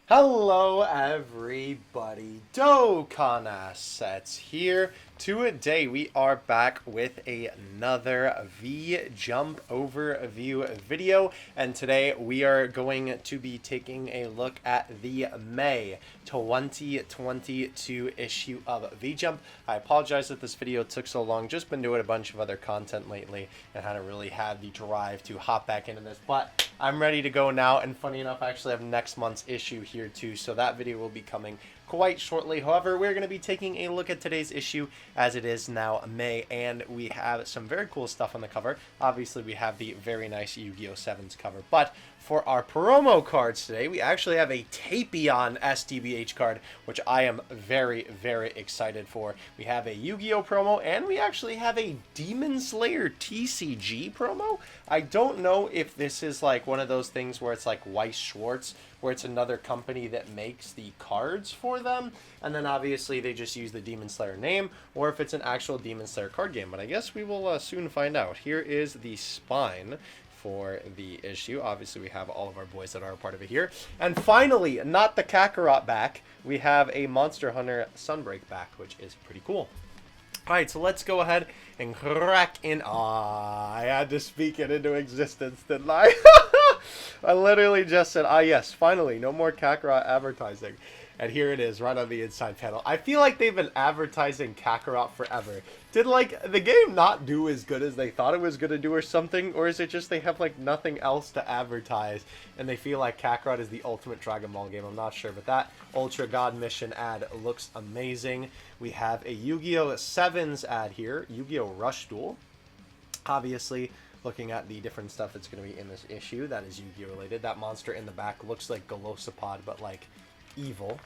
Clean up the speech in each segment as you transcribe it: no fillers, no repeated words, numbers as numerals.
Hello everybody, Dokkan Assets here. Today we are back with another V-Jump overview video, and today we are going to be taking a look at the May 2022 issue of V-Jump. I apologize that this video took so long, just been doing a bunch of other content lately and hadn't really had the drive to hop back into this, but I'm ready to go now, and funny enough, I actually have next month's issue here too, so that video will be coming quite shortly. However, we're going to be taking a look at today's issue as it is now May, and we have some very cool stuff on the cover. Obviously, we have the very nice Yu-Gi-Oh! 7's cover, but for our promo cards today, we actually have a Tapion SDBH card, which I am very, very excited for. We have a Yu-Gi-Oh! Promo, and we actually have a Demon Slayer TCG promo. I don't know if this is like one of those things where it's like Weiss Schwarz, where it's another company that makes the cards for them, and then obviously they just use the Demon Slayer name, or if it's an actual Demon Slayer card game, but I guess we will soon find out. Here is the spine for the issue. Obviously, we have all of our boys that are a part of it here. And finally, not the Kakarot back, we have a Monster Hunter Sunbreak back, which is pretty cool. Alright, so let's go ahead and crack in. I had to speak it into existence, didn't I? I literally just said, yes, finally, no more Kakarot advertising. And here it is, right on the inside panel. I feel like they've been advertising Kakarot forever. Did, like, the game not do as good as they thought it was going to do or something? Or is it just they have, like, nothing else to advertise, and they feel like Kakarot is the ultimate Dragon Ball game? I'm not sure, but that Ultra God Mission ad looks amazing. We have a Yu-Gi-Oh! 7's ad here, Yu-Gi-Oh! Rush Duel. Obviously, looking at the different stuff that's going to be in this issue, that is Yu-Gi-Oh! Related. That monster in the back looks like Golosapod, but, like, evil.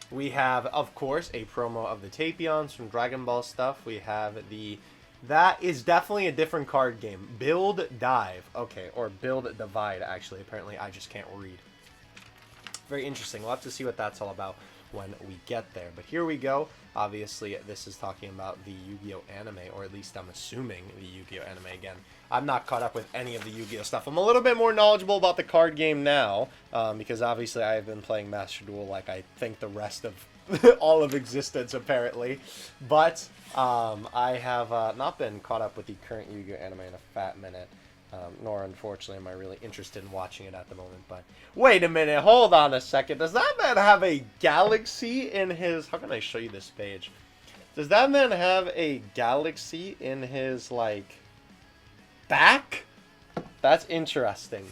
We have, of course, a promo of the Tapions from Dragon Ball stuff. We have that is definitely a different card game. Build Dive. Okay, or Build Divide, actually. Apparently, I just can't read. Very interesting. We'll have to see what that's all about when we get there. But here we go. Obviously, this is talking about the Yu-Gi-Oh! Anime, or at least I'm assuming the Yu-Gi-Oh! Anime again. I'm not caught up with any of the Yu-Gi-Oh! Stuff. I'm a little bit more knowledgeable about the card game now, because obviously I have been playing Master Duel like I think the rest of all of existence, apparently. But I have not been caught up with the current Yu-Gi-Oh! Anime in a fat minute. Nor, unfortunately, am I really interested in watching it at the moment. But wait a minute, hold on a second. Does that man have a galaxy in his... How can I show you this page? Does that man have a galaxy in his, like, back? That's interesting.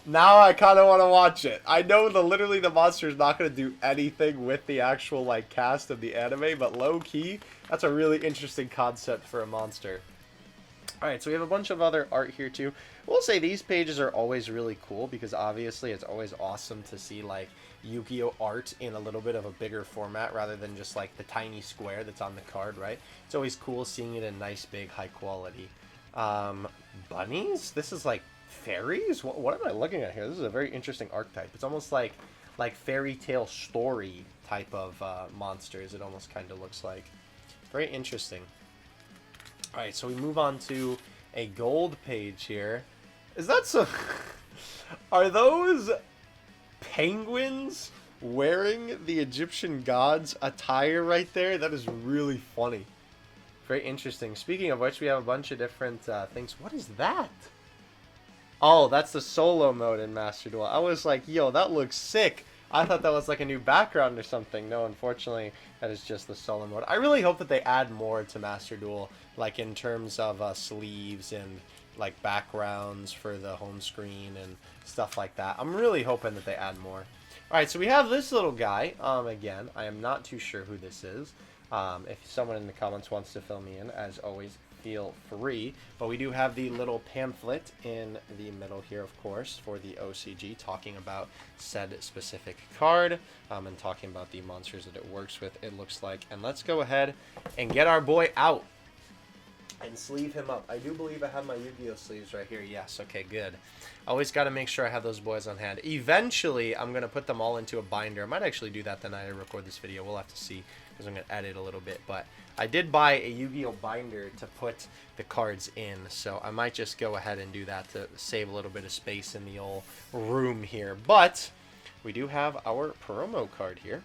Now I kind of want to watch it. I know literally the monster is not going to do anything with the actual, like, cast of the anime, but low-key, that's a really interesting concept for a monster. Alright, so we have a bunch of other art here too. We'll say these pages are always really cool because obviously it's always awesome to see like Yu-Gi-Oh! Art in a little bit of a bigger format rather than just like the tiny square that's on the card, right? It's always cool seeing it in nice, big, high quality. Bunnies? This is like fairies? What am I looking at here? This is a very interesting archetype. It's almost like fairy tale story type of monsters. It almost kind of looks like. Very interesting. Alright, so we move on to a gold page here. Is that so... Are those penguins wearing the Egyptian gods' attire right there? That is really funny. Very interesting. Speaking of which, we have a bunch of different things. What is that? Oh, that's the solo mode in Master Duel. I was like, yo, that looks sick. I thought that was like a new background or something. No, unfortunately, that is just the solo mode. I really hope that they add more to Master Duel, like in terms of sleeves and like backgrounds for the home screen and stuff like that. I'm really hoping that they add more. Alright, so we have this little guy. Again, I am not too sure who this is. If someone in the comments wants to fill me in, as always, feel free. But we do have the little pamphlet in the middle here, of course, for the OCG, talking about said specific card and talking about the monsters that it works with, it looks like. And let's go ahead and get our boy out and sleeve him up. I do believe I have my Yu-Gi-Oh! Sleeves right here. Yes, okay, good. Always got to make sure I have those boys on hand. Eventually, I'm going to put them all into a binder. I might actually do that the night I record this video. We'll have to see because I'm going to edit a little bit. But I did buy a Yu-Gi-Oh! Binder to put the cards in, so I might just go ahead and do that to save a little bit of space in the old room here. But we do have our promo card here.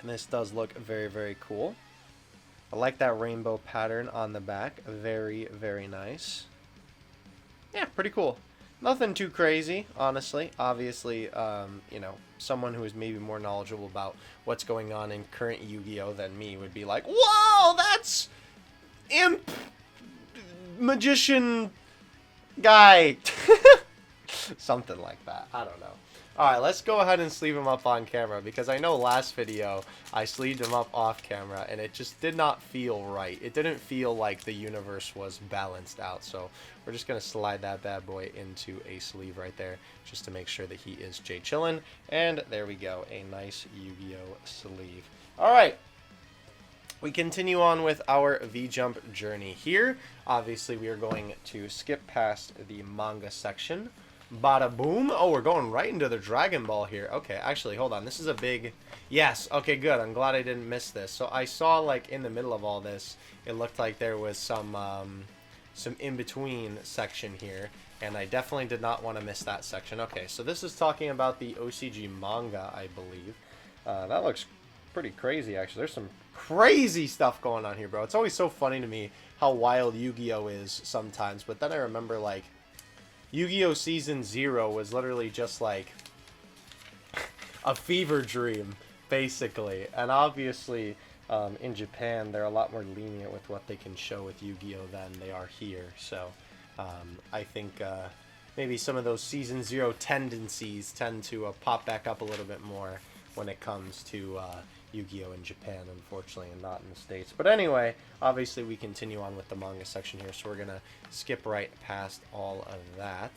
And this does look very, very cool. I like that rainbow pattern on the back. Very, very nice. Yeah, pretty cool. Nothing too crazy, honestly. Obviously, you know, someone who is maybe more knowledgeable about what's going on in current Yu-Gi-Oh! Than me would be like, whoa, that's imp magician guy. Something like that. I don't know. Alright, let's go ahead and sleeve him up on camera, because I know last video I sleeved him up off camera and it just did not feel right. It didn't feel like the universe was balanced out, so we're just going to slide that bad boy into a sleeve right there just to make sure that he is Jay Chillin'. And there we go, a nice Yu-Gi-Oh! Sleeve. Alright, we continue on with our V-Jump journey here. Obviously, we are going to skip past the manga section. Bada boom. Oh, we're going right into the Dragon Ball here. Okay, actually, hold on. This is a big... Yes, okay, good. I'm glad I didn't miss this. So I saw, like, in the middle of all this, it looked like there was some in-between section here, and I definitely did not want to miss that section. Okay, so this is talking about the OCG manga, I believe. That looks pretty crazy, actually. There's some crazy stuff going on here, bro. It's always so funny to me how wild Yu-Gi-Oh! Is sometimes, but then I remember, like, Yu-Gi-Oh! Season 0 was literally just like a fever dream, basically. And obviously, in Japan, they're a lot more lenient with what they can show with Yu-Gi-Oh! Than they are here. So, I think maybe some of those Season 0 tendencies tend to pop back up a little bit more when it comes to Yu-Gi-Oh! In Japan, unfortunately, and not in the States. But anyway, obviously we continue on with the manga section here, so we're going to skip right past all of that.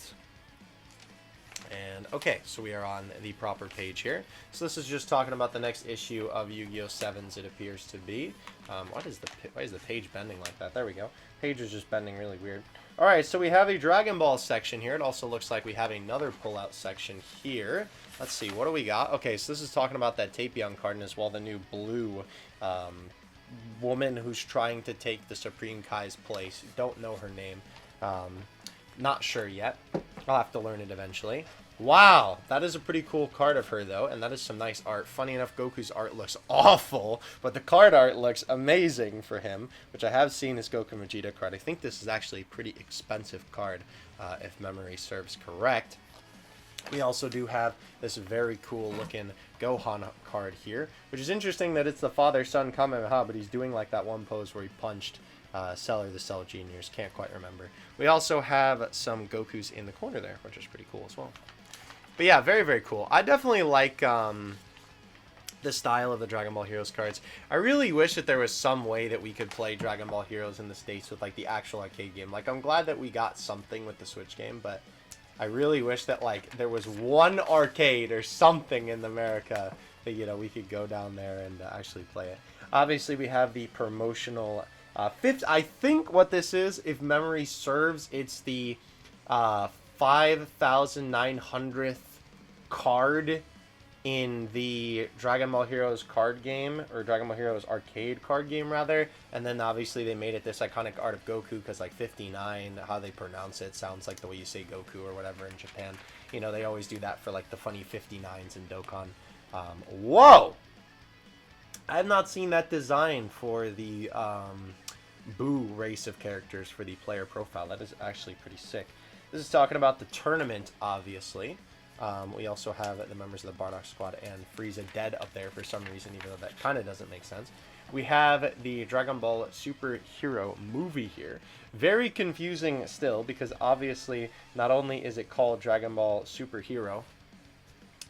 And, okay, so we are on the proper page here. So this is just talking about the next issue of Yu-Gi-Oh! 7s, it appears to be. Why is the page bending like that? There we go. Page is just bending really weird. Alright, so we have a Dragon Ball section here. It also looks like we have another pull-out section here. Let's see, what do we got? Okay, so this is talking about that Tapion card, and as well the new blue woman who's trying to take the Supreme Kai's place. Don't know her name. Not sure yet. I'll have to learn it eventually. Wow, that is a pretty cool card of her, though, and that is some nice art. Funny enough, Goku's art looks awful, but the card art looks amazing for him, which I have seen his Goku Vegeta card. I think this is actually a pretty expensive card, if memory serves correct. We also do have this very cool looking Gohan card here, which is interesting that it's the father-son Kamehameha, but he's doing like that one pose where he punched Cell or the Cell Juniors. Can't quite remember. We also have some Gokus in the corner there, which is pretty cool as well. But yeah, very, very cool. I definitely like the style of the Dragon Ball Heroes cards. I really wish that there was some way that we could play Dragon Ball Heroes in the States with like the actual arcade game. Like, I'm glad that we got something with the Switch game, but I really wish that like there was one arcade or something in America that, you know, we could go down there and actually play it. Obviously, we have the promotional fifth. I think what this is, if memory serves, it's the 5,900th card in the Dragon Ball Heroes card game, or Dragon Ball Heroes arcade card game, rather. And then obviously they made it this iconic art of Goku because like 59, how they pronounce it, sounds like the way you say Goku or whatever in Japan. You know, they always do that for like the funny 59s in Dokkan. Whoa! I have not seen that design for the Boo race of characters for the player profile. That is actually pretty sick. This is talking about the tournament, obviously. We also have the members of the Bardock Squad and Frieza dead up there for some reason, even though that kind of doesn't make sense. We have the Dragon Ball Superhero movie here. Very confusing still, because obviously not only is it called Dragon Ball Superhero,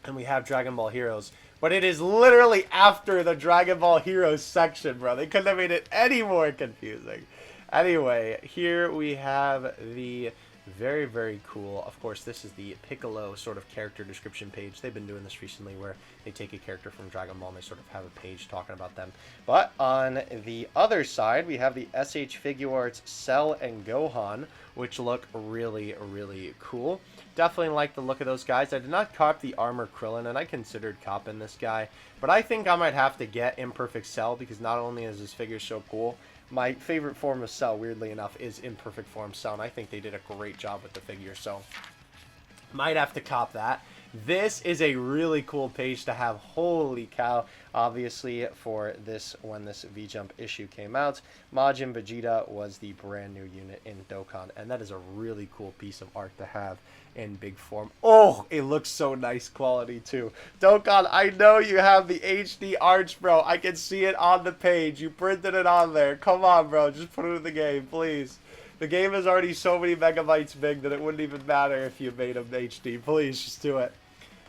and we have Dragon Ball Heroes, but it is literally after the Dragon Ball Heroes section, bro. They couldn't have made it any more confusing. Anyway, here we have the very, very cool. Of course, this is the Piccolo sort of character description page. They've been doing this recently where they take a character from Dragon Ball and they sort of have a page talking about them. But on the other side, we have the SH Figuarts Cell and Gohan, which look really, really cool. Definitely like the look of those guys. I did not cop the Armor Krillin, and I considered copping this guy. But I think I might have to get Imperfect Cell, because not only is his figure so cool, my favorite form of Cell, weirdly enough, is Imperfect Form Cell, and I think they did a great job with the figure, so might have to cop that. This is a really cool page to have. Holy cow. Obviously, for this, when this V-Jump issue came out, Majin Vegeta was the brand new unit in Dokkan, and that is a really cool piece of art to have in big form. Oh, it looks so nice quality too. Dokkan, I know you have the HD arts, bro. I can see it on the page. You printed it on there. Come on, bro. Just put it in the game, please. The game is already so many megabytes big that it wouldn't even matter if you made them HD. Please, just do it.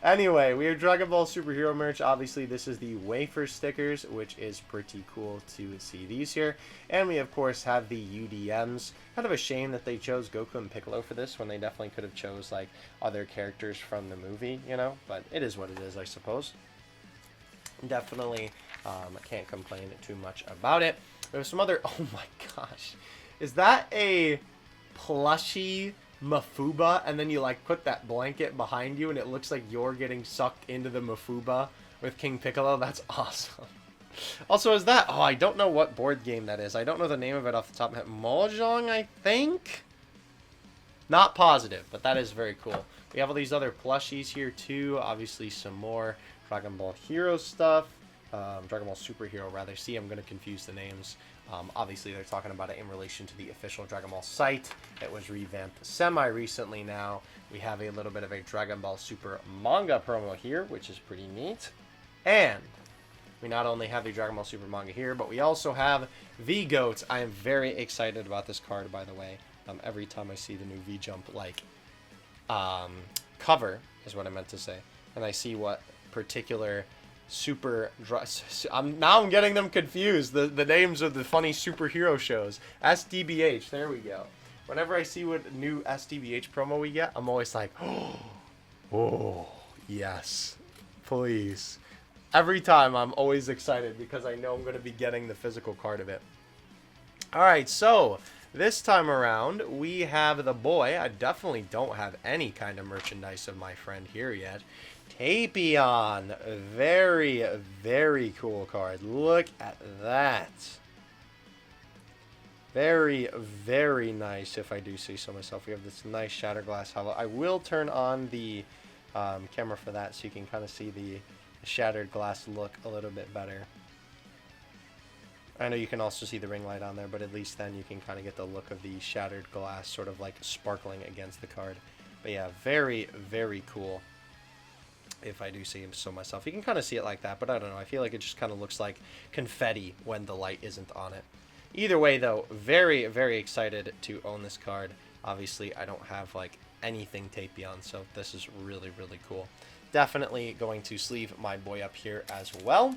Anyway, we have Dragon Ball Superhero merch. Obviously, this is the wafer stickers, which is pretty cool to see these here. And we, of course, have the UDMs. Kind of a shame that they chose Goku and Piccolo for this, when they definitely could have chose, like, other characters from the movie, you know? But it is what it is, I suppose. Definitely can't complain too much about it. There's some other... Oh, my gosh. Is that a plushie Mafuba, and then you like put that blanket behind you and it looks like you're getting sucked into the Mafuba with King Piccolo? That's awesome. Also, is that... Oh, I don't know what board game that is. I don't know the name of it off the top of my head. Mahjong, I think? Not positive, but that is very cool. We have all these other plushies here too. Obviously, some more Dragon Ball Hero stuff. Dragon Ball Superhero, rather. See, I'm going to confuse the names. Obviously, they're talking about it in relation to the official Dragon Ball site. It was revamped semi-recently now. We have a little bit of a Dragon Ball Super manga promo here, which is pretty neat. And we not only have the Dragon Ball Super manga here, but we also have V-Goat. I am very excited about this card, by the way. Every time I see the new V-Jump, like, cover, is what I meant to say. And I see what particular... I'm getting them confused. The names of the funny superhero shows. SDBH, there we go. Whenever I see what new SDBH promo we get, I'm always like, oh, yes, please. Every time I'm always excited because I know I'm going to be getting the physical card of it. Alright, so this time around we have the boy. I definitely don't have any kind of merchandise of my friend here yet. Tapion. Very, very cool card. Look at that. Very, very nice, if I do say so myself. We have this nice Shattered Glass Hollow. I will turn on the camera for that so you can kind of see the Shattered Glass look a little bit better. I know you can also see the ring light on there, but at least then you can kind of get the look of the Shattered Glass sort of like sparkling against the card. But yeah, very, very cool. If I do see him so myself. You can kind of see it like that, but I don't know. I feel like it just kind of looks like confetti when the light isn't on it. Either way, though, very, very excited to own this card. Obviously, I don't have, like, anything Tapion, so this is really, really cool. Definitely going to sleeve my boy up here as well.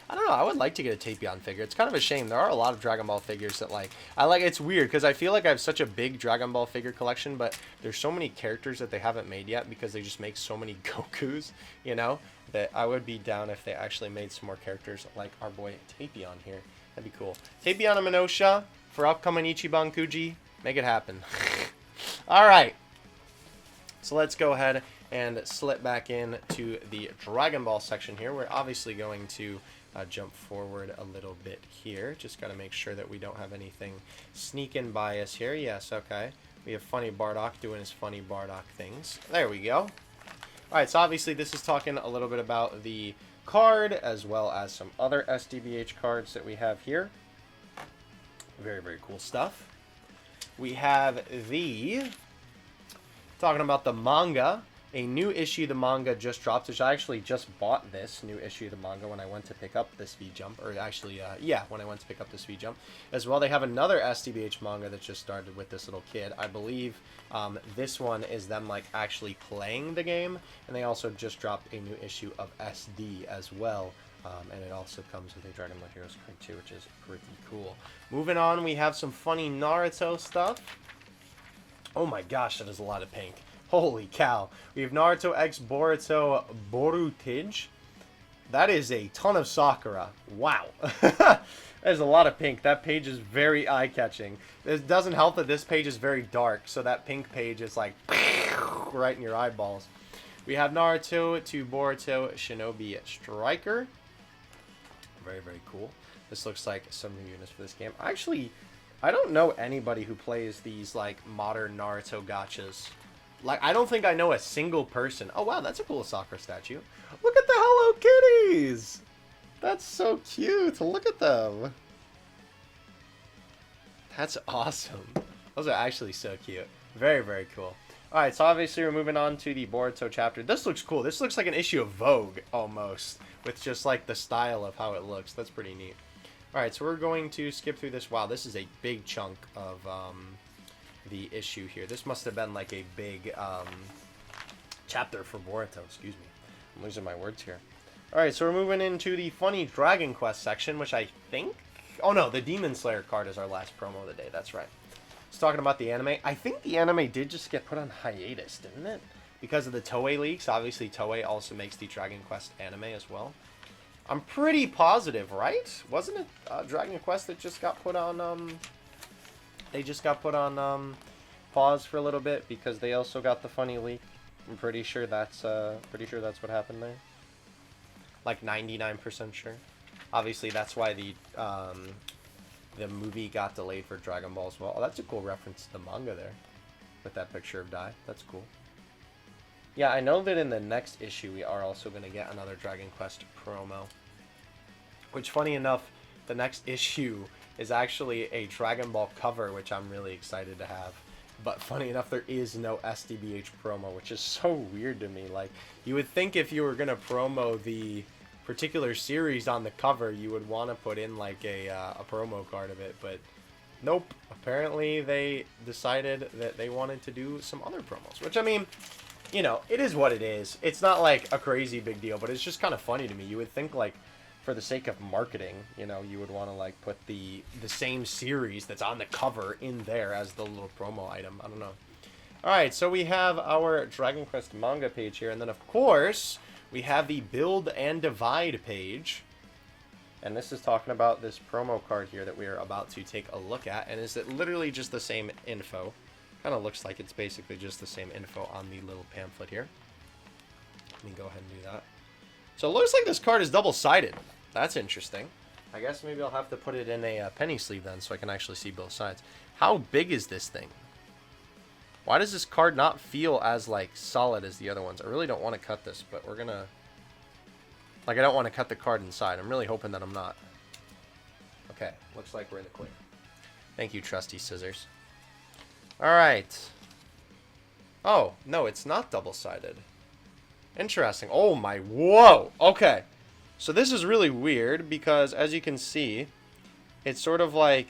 I don't know, I would like to get a Tapion figure. It's kind of a shame. There are a lot of Dragon Ball figures that, like, it's weird, because I feel like I have such a big Dragon Ball figure collection, but there's so many characters that they haven't made yet, because they just make so many Gokus, you know, that I would be down if they actually made some more characters like our boy Tapion here. That'd be cool. Tapion and Minosha for upcoming Ichiban Kuji. Make it happen. Alright. So let's go ahead and slip back in to the Dragon Ball section here. We're obviously going to jump forward a little bit here. Just got to make sure that we don't have anything sneaking by us here. Yes, okay. We have Funny Bardock doing his Funny Bardock things. There we go. Alright, so obviously this is talking a little bit about the card as well as some other SDBH cards that we have here. Very, very cool stuff. We have talking about the manga. A new issue of the manga just dropped, which I actually just bought this new issue of the manga when I went to pick up this V-Jump. Or actually, yeah, when I went to pick up this V-Jump. As well, they have another SDBH manga that just started with this little kid. I believe this one is them, like, actually playing the game. And they also just dropped a new issue of SD as well. And it also comes with a Dragon Ball Heroes card too, which is pretty cool. Moving on, we have some funny Naruto stuff. Oh my gosh, that is a lot of pink. Holy cow. We have Naruto X Boruto Borutage. That is a ton of Sakura. Wow. There's a lot of pink. That page is very eye-catching. It doesn't help that this page is very dark, so that pink page is like right in your eyeballs. We have Naruto to Boruto Shinobi Striker. Very, very cool. This looks like some new units for this game. Actually, I don't know anybody who plays these, like, modern Naruto gachas. Like, I don't think I know a single person. Oh, wow, that's a cool Sakura statue. Look at the Hello Kitties! That's so cute. Look at them. That's awesome. Those are actually so cute. Very, very cool. Alright, so obviously we're moving on to the Boruto chapter. This looks cool. This looks like an issue of Vogue, almost. With just, like, the style of how it looks. That's pretty neat. Alright, so we're going to skip through this. Wow, this is a big chunk of the issue here. This must have been, like, a big chapter for Boruto. Excuse me. I'm losing my words here. Alright, so we're moving into the funny Dragon Quest section, which I think... Oh, no, the Demon Slayer card is our last promo of the day. That's right. It's talking about the anime. I think the anime did just get put on hiatus, didn't it? Because of the Toei leaks. Obviously, Toei also makes the Dragon Quest anime as well. I'm pretty positive, right? Wasn't it Dragon Quest that just got put on, They just got put on, pause for a little bit because they also got the funny leak. I'm pretty sure that's what happened there. Like 99% sure. Obviously, that's why the movie got delayed for Dragon Ball as well. Oh, that's a cool reference to the manga there. With that picture of Dai. That's cool. Yeah, I know that in the next issue we are also going to get another Dragon Quest promo. Which, funny enough, the next issue is actually a Dragon Ball cover, which I'm really excited to have. But funny enough, there is no SDBH promo, which is so weird to me. Like, you would think if you were going to promo the particular series on the cover, you would want to put in like a promo card of it, but nope. Apparently they decided that they wanted to do some other promos, which, I mean, you know, it is what it is. It's not like a crazy big deal, but it's just kind of funny to me. You would think, like, for the sake of marketing, you know, you would want to like put the same series that's on the cover in there as the little promo item. I don't know. Alright, so we have our Dragon Quest manga page here, and then of course we have the Build and Divide page. And this is talking about this promo card here that we are about to take a look at. And is it literally just the same info? Kind of looks like it's basically just the same info on the little pamphlet here. Let me go ahead and do that. So it looks like this card is double-sided. That's interesting. I guess maybe I'll have to put it in a penny sleeve then so I can actually see both sides. How big is this thing? Why does this card not feel as, like, solid as the other ones? I really don't want to cut this, but we're going to... Like, I don't want to cut the card inside. I'm really hoping that I'm not. Okay, looks like we're in the clear. Thank you, trusty scissors. Alright. Oh, no, it's not double-sided. Interesting. Oh, my... Whoa! Okay. So this is really weird because, as you can see, it's sort of, like,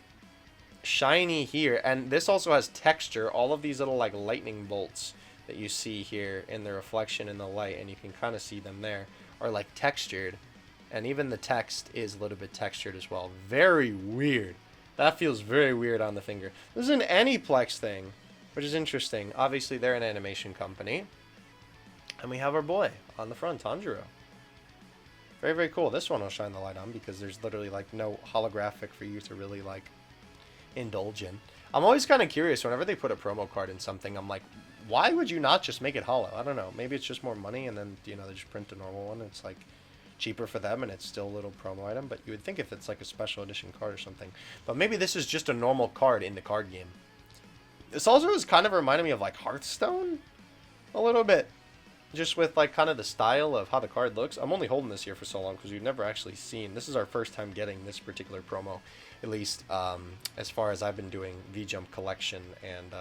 shiny here, and this also has texture. All of these little like lightning bolts that you see here in the reflection in the light, and you can kind of see them there, are like textured, and even the text is a little bit textured as well. Very weird. That feels very weird on the finger. This is an Aniplex thing, which is interesting. Obviously they're an animation company, and we have our boy on the front, Tanjiro. Very, very cool. This one will shine the light on because there's literally like no holographic for you to really like indulge in. I'm always kind of curious whenever they put a promo card in something. I'm like, why would you not just make it hollow? I don't know. Maybe it's just more money, and then, you know, they just print a normal one. It's like cheaper for them, and it's still a little promo item. But you would think if it's like a special edition card or something. But maybe this is just a normal card in the card game. This also is kind of reminding me of like Hearthstone a little bit, just with like kind of the style of how the card looks. I'm only holding this here for so long because we've never actually seen. This is our first time getting this particular promo. At least as far as I've been doing V-Jump collection and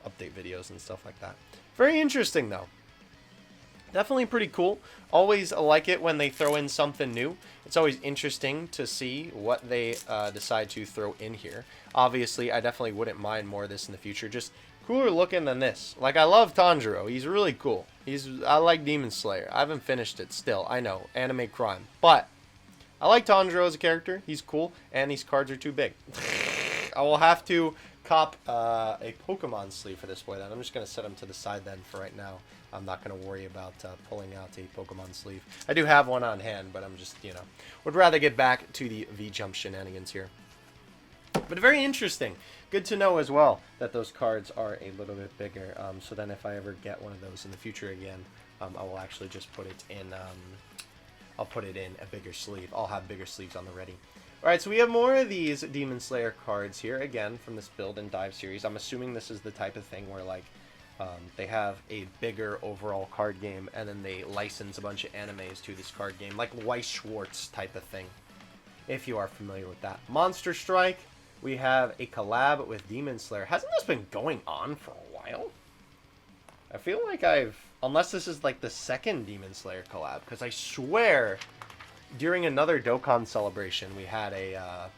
update videos and stuff like that. Very interesting, though. Definitely pretty cool. Always like it when they throw in something new. It's always interesting to see what they decide to throw in here. Obviously, I definitely wouldn't mind more of this in the future. Just cooler looking than this. Like, I love Tanjiro. He's really cool. I like Demon Slayer. I haven't finished it still. I know. Anime crime. But I like Tanjiro as a character. He's cool, and these cards are too big. I will have to cop a Pokemon sleeve for this boy then. I'm just going to set him to the side then for right now. I'm not going to worry about pulling out a Pokemon sleeve. I do have one on hand, but I'm just, you know, would rather get back to the V-Jump shenanigans here. But very interesting. Good to know as well that those cards are a little bit bigger. So then if I ever get one of those in the future again, I will actually just put it in... I'll put it in a bigger sleeve. I'll have bigger sleeves on the ready. Alright, so we have more of these Demon Slayer cards here, again, from this Build and Dive series. I'm assuming this is the type of thing where, like, They have a bigger overall card game, and then they license a bunch of animes to this card game, like Weiss Schwartz type of thing, if you are familiar with that. Monster Strike, we have a collab with Demon Slayer. Hasn't this been going on for a while? I feel like unless this is like the second Demon Slayer collab, because I swear during another Dokkan celebration we had a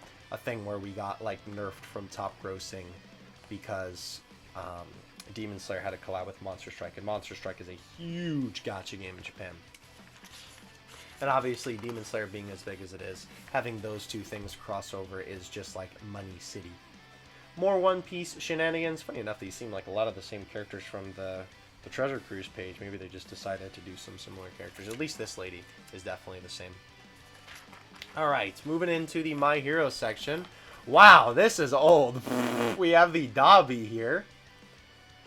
thing where we got like nerfed from top grossing because Demon Slayer had a collab with Monster Strike, and Monster Strike is a huge gacha game in Japan. And obviously, Demon Slayer being as big as it is, having those two things cross over is just like Money City. More One Piece shenanigans. Funny enough, these seem like a lot of the same characters from the Treasure Cruise page. Maybe they just decided to do some similar characters. At least this lady is definitely the same. Alright, moving into the My Hero section. Wow, this is old. We have the Dabi here.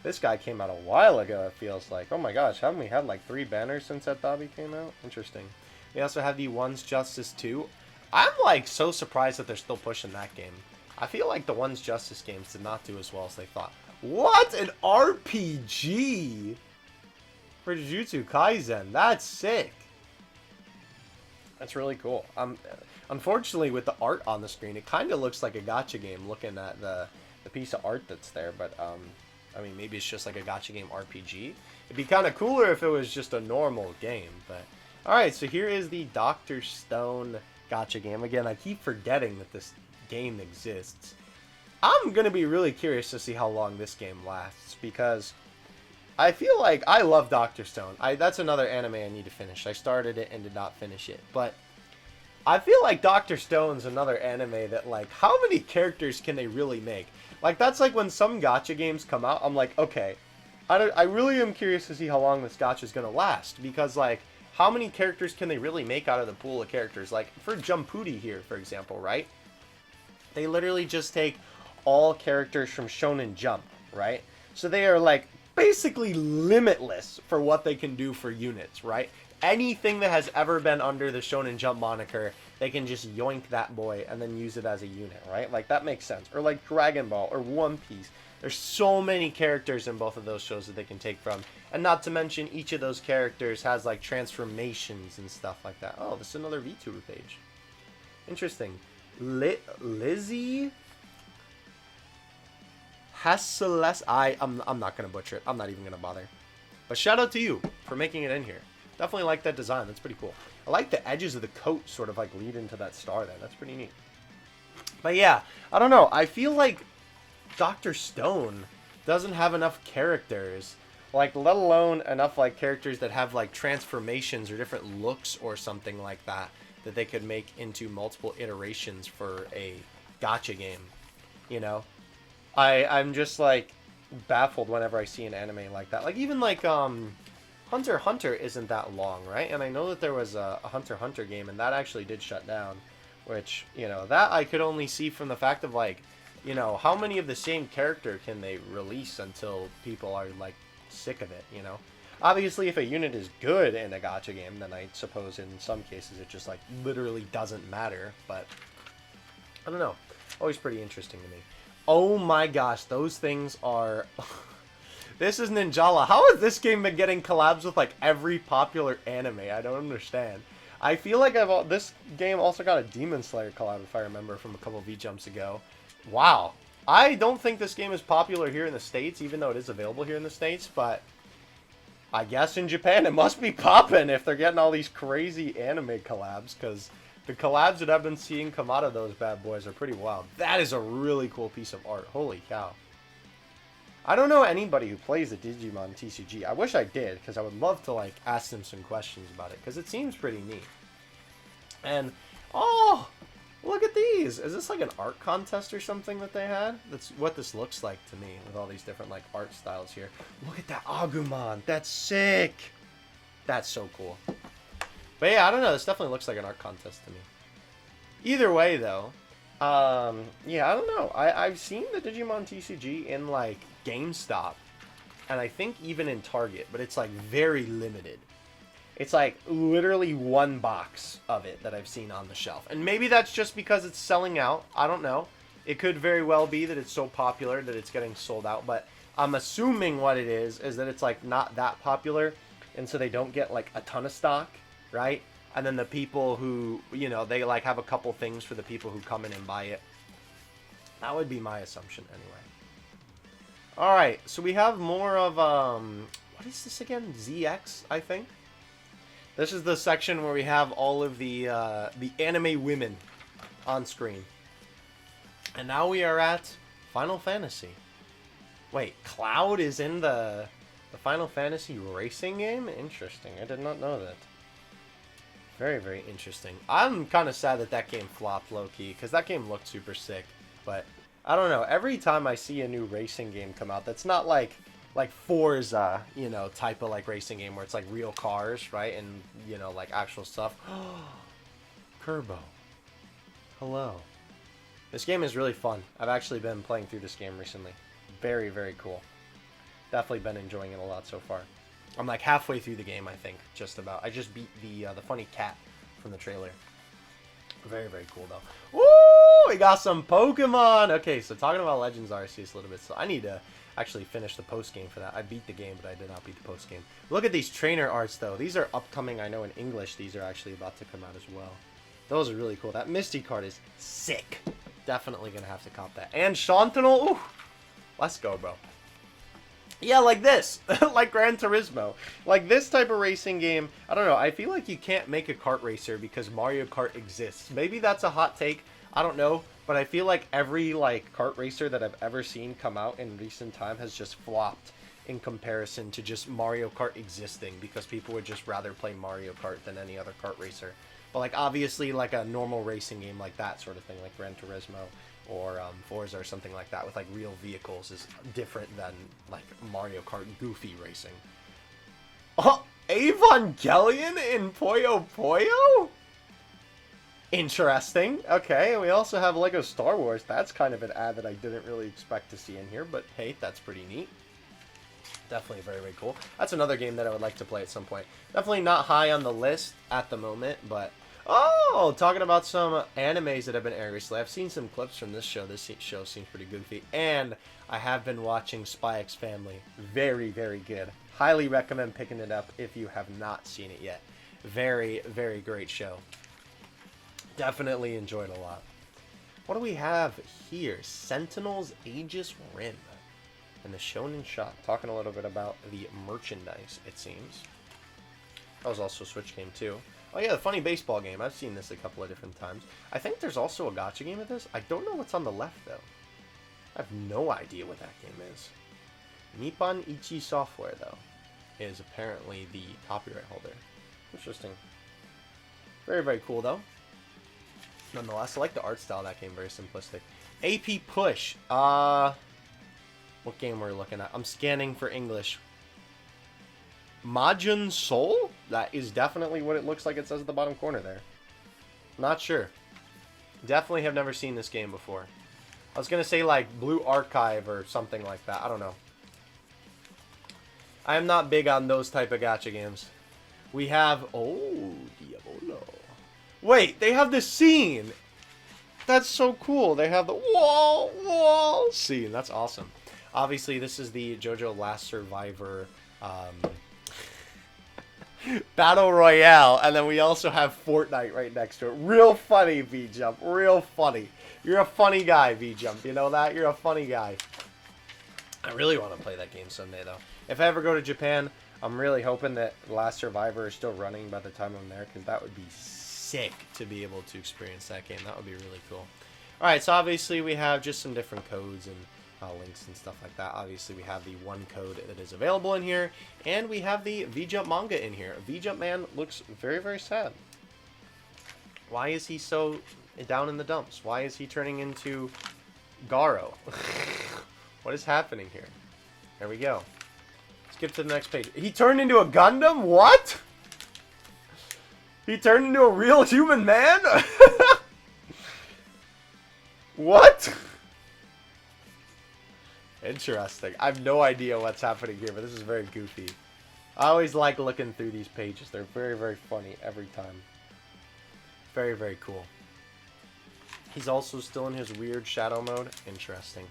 This guy came out a while ago, it feels like. Oh my gosh, haven't we had like 3 banners since that Dabi came out? Interesting. We also have the One's Justice 2. I'm like so surprised that they're still pushing that game. I feel like the One's Justice games did not do as well as they thought. What? An RPG for Jujutsu Kaisen. That's sick. That's really cool. Unfortunately, with the art on the screen, it kind of looks like a gacha game looking at the piece of art that's there, but I mean, maybe it's just like a gacha game RPG. It'd be kind of cooler if it was just a normal game, but... Alright, so here is the Dr. Stone gacha game. Again, I keep forgetting that this game exists. I'm going to be really curious to see how long this game lasts, because I feel like I love Dr. Stone. That's another anime I need to finish. I started it and did not finish it, but I feel like Dr. Stone's another anime that, like, how many characters can they really make? Like, that's like when some gacha games come out, I'm like, okay, I really am curious to see how long this gacha is going to last, because, like, how many characters can they really make out of the pool of characters? Like, for Jumpooty here, for example, right? They literally just take all characters from Shonen Jump, right? So they are, like, basically limitless for what they can do for units, right? Anything that has ever been under the Shonen Jump moniker, they can just yoink that boy and then use it as a unit, right? Like, that makes sense. Or like Dragon Ball or One Piece. There's so many characters in both of those shows that they can take from. And not to mention, each of those characters has, like, transformations and stuff like that. Oh, this is another VTuber page. Interesting. Lizzie Hasseles. I'm not going to butcher it. I'm not even going to bother. But shout out to you for making it in here. Definitely like that design. That's pretty cool. I like the edges of the coat sort of, like, lead into that star there. That's pretty neat. But yeah, I don't know. I feel like Dr. Stone doesn't have enough characters, like, let alone enough, like, characters that have, like, transformations or different looks or something like that they could make into multiple iterations for a gacha game, you know? I'm just, like, baffled whenever I see an anime like that. Like, even, like, Hunter x Hunter isn't that long, right? And I know that there was a Hunter x Hunter game, and that actually did shut down, which, you know, that I could only see from the fact of, like, you know, how many of the same character can they release until people are, like, sick of it, you know? Obviously, if a unit is good in a gacha game, then I suppose in some cases it just, like, literally doesn't matter, but I don't know. Always pretty interesting to me. Oh my gosh, those things are... This is Ninjala. How has this game been getting collabs with, like, every popular anime? I don't understand. I feel like this game also got a Demon Slayer collab, if I remember, from a couple of V-Jumps ago. Wow. I don't think this game is popular here in the States, even though it is available here in the States, but I guess in Japan it must be popping if they're getting all these crazy anime collabs, because the collabs that I've been seeing come out of those bad boys are pretty wild. That is a really cool piece of art. Holy cow. I don't know anybody who plays the Digimon TCG. I wish I did, because I would love to, like, ask them some questions about it, because it seems pretty neat. And, oh, look at these. Is this like an art contest or something that they had? That's what this looks like to me, with all these different, like, art styles here. Look at that Agumon. That's sick. That's so cool. But yeah, I don't know. This definitely looks like an art contest to me. Either way, though, yeah, I don't know. I've seen the Digimon TCG in, like, GameStop, and I think even in Target, but it's, like, very limited. It's, like, literally one box of it that I've seen on the shelf. And maybe that's just because it's selling out. I don't know. It could very well be that it's so popular that it's getting sold out, but I'm assuming what it is that it's like not that popular, and so they don't get like a ton of stock, right? And then the people who, you know, they like have a couple things for the people who come in and buy it. That would be my assumption anyway. All right, so we have more of what is this again? ZX, I think. This is the section where we have all of the anime women on screen. And now we are at Final Fantasy. Wait, Cloud is in the Final Fantasy racing game? Interesting. I did not know that. Very, very interesting. I'm kind of sad that that game flopped low-key, because that game looked super sick. But I don't know. Every time I see a new racing game come out, that's not like Forza, you know, type of like racing game where it's like real cars, right? And, you know, like actual stuff. Kerbo. Hello. This game is really fun. I've actually been playing through this game recently. Very, very cool. Definitely been enjoying it a lot so far. I'm like halfway through the game, I think, just about. I just beat the funny cat from the trailer. Very, very cool, though. Woo! We got some Pokemon! Okay, so talking about Legends Arceus a little bit, so I need to actually finish the post-game for that. I beat the game, but I did not beat the post-game. Look at these trainer arts, though. These are upcoming. I know in English these are actually about to come out as well. Those are really cool. That Misty card is sick. Definitely going to have to cop that. And Shantanel, ooh! Let's go, bro. Yeah, like this. Like Gran Turismo. Like this type of racing game. I don't know. I feel like you can't make a kart racer because Mario Kart exists. Maybe that's a hot take. I don't know. But I feel like every like kart racer that I've ever seen come out in recent time has just flopped in comparison to just Mario Kart existing, because people would just rather play Mario Kart than any other kart racer. But like obviously like a normal racing game like that sort of thing, like Gran Turismo or Forza or something like that with like real vehicles is different than like Mario Kart goofy racing. Oh, Evangelion in Puyo Puyo? Interesting. Okay, and we also have Lego Star Wars. That's kind of an ad that I didn't really expect to see in here, but hey, that's pretty neat. Definitely very, very cool. That's another game that I would like to play at some point. Definitely not high on the list at the moment, but... Oh, talking about some animes that have been aired recently. I've seen some clips from this show. This show seems pretty goofy. And I have been watching Spy X Family. Very, very good. Highly recommend picking it up if you have not seen it yet. Very, very great show. Definitely enjoyed a lot. What do we have here? Sentinel's Aegis Rim. And the Shonen Shop. Talking a little bit about the merchandise, it seems. That was also a Switch game, too. Oh, yeah, the funny baseball game. I've seen this a couple of different times. I think there's also a gacha game of this. I don't know what's on the left, though. I have no idea what that game is. Nippon Ichi Software, though, is apparently the copyright holder. Interesting. Very, very cool, though. Nonetheless, I like the art style of that game. Very simplistic. AP Push. What game we're looking at? I'm scanning for English. Majin Soul? That is definitely what it looks like it says at the bottom corner there. Not sure. Definitely have never seen this game before. I was going to say like Blue Archive or something like that. I don't know. I am not big on those type of gacha games. We have... Oh, Diabolo. Wait, they have this scene. That's so cool. They have the wall scene. That's awesome. Obviously, this is the JoJo Last Survivor Battle Royale, and then we also have Fortnite right next to it. Real funny, V-Jump. Real funny. You're a funny guy, V-Jump. You know that? You're a funny guy. I really want to play that game someday, though. If I ever go to Japan, I'm really hoping that Last Survivor is still running by the time I'm there, because that would be sick to be able to experience that game. That would be really cool. Alright, so obviously we have just some different codes and links and stuff like that. Obviously we have the one code that is available in here, and we have the V-Jump manga in here. V-Jump man looks very, very sad. Why is he so down in the dumps? Why is he turning into Garo? What is happening here? There we go. Skip to the next page. He turned into a Gundam? What? He turned into a real human man? What? Interesting. I have no idea what's happening here, but this is very goofy. I always like looking through these pages. They're very, very funny every time. Very, very cool. He's also still in his weird shadow mode. Interesting.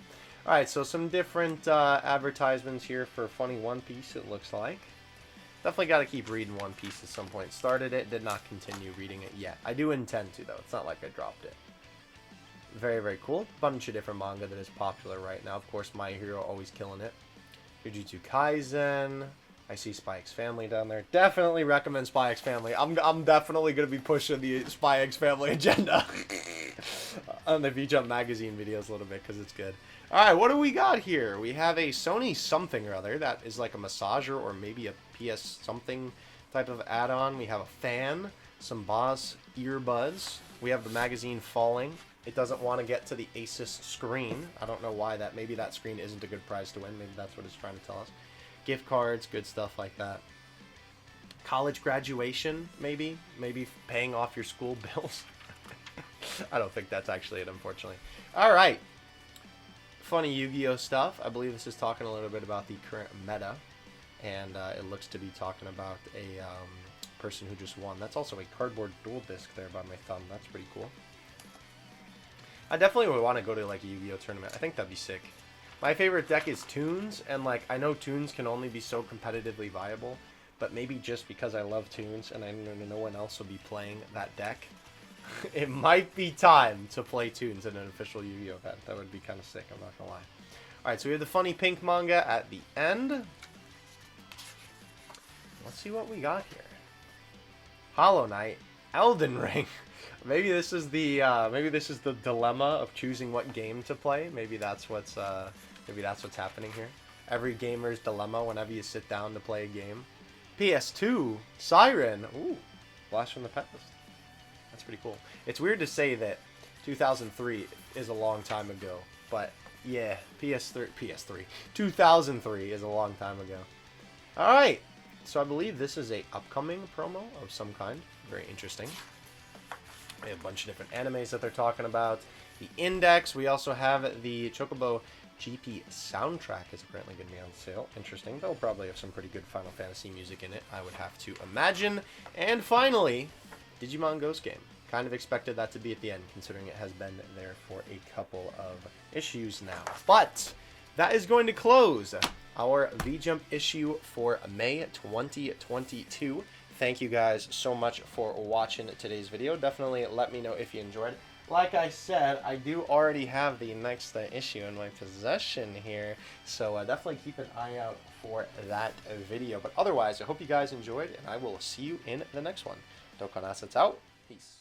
Alright, so some different advertisements here for Funny One Piece, it looks like. Definitely got to keep reading One Piece at some point. Started it, did not continue reading it yet. I do intend to, though. It's not like I dropped it. Very, very cool. Bunch of different manga that is popular right now. Of course, My Hero always killing it. Jujutsu Kaisen. I see Spy X Family down there. Definitely recommend Spy X Family. I'm definitely going to be pushing the Spy X Family agenda on the V-Jump magazine videos a little bit because it's good. Alright, what do we got here? We have a Sony something or other that is like a massager or maybe a PS something type of add-on. We have a fan, some Boss earbuds. We have the magazine falling. It doesn't want to get to the Asus screen. I don't know why that. Maybe that screen isn't a good prize to win. Maybe that's what it's trying to tell us. Gift cards, good stuff like that. College graduation, maybe. Maybe paying off your school bills. I don't think that's actually it, unfortunately. Alright. Funny Yu-Gi-Oh stuff. I believe this is talking a little bit about the current meta. And it looks to be talking about a person who just won. That's also a cardboard dual disc there by my thumb. That's pretty cool. I definitely would want to go to like a Yu-Gi-Oh tournament. I think that'd be sick. My favorite deck is Toons, and like I know Toons can only be so competitively viable, but maybe just because I love Toons and I know no one else will be playing that deck, it might be time to play Toons in an official Yu-Gi-Oh event. That would be kind of sick, I'm not gonna lie. Alright, so we have the funny pink manga at the end. Let's see what we got here. Hollow Knight, Elden Ring. Maybe this is the dilemma of choosing what game to play. Maybe that's what's happening here. Every gamer's dilemma whenever you sit down to play a game. PS2, Siren. Ooh, Blast from the Past. That's pretty cool. It's weird to say that 2003 is a long time ago, but yeah, PS3, 2003 is a long time ago. All right, so I believe this is a upcoming promo of some kind. Very interesting. We have a bunch of different animes that they're talking about. The Index. We also have the Chocobo GP soundtrack is apparently going to be on sale. Interesting. They'll probably have some pretty good Final Fantasy music in it, I would have to imagine. And finally, Digimon Ghost Game. Kind of expected that to be at the end, considering it has been there for a couple of issues now. But that is going to close our V-Jump issue for May 2022. Thank you guys so much for watching today's video. Definitely let me know if you enjoyed. Like I said, I do already have the next issue in my possession here, so definitely keep an eye out for that video. But otherwise, I hope you guys enjoyed, and I will see you in the next one. Dokkan Assets out. Peace.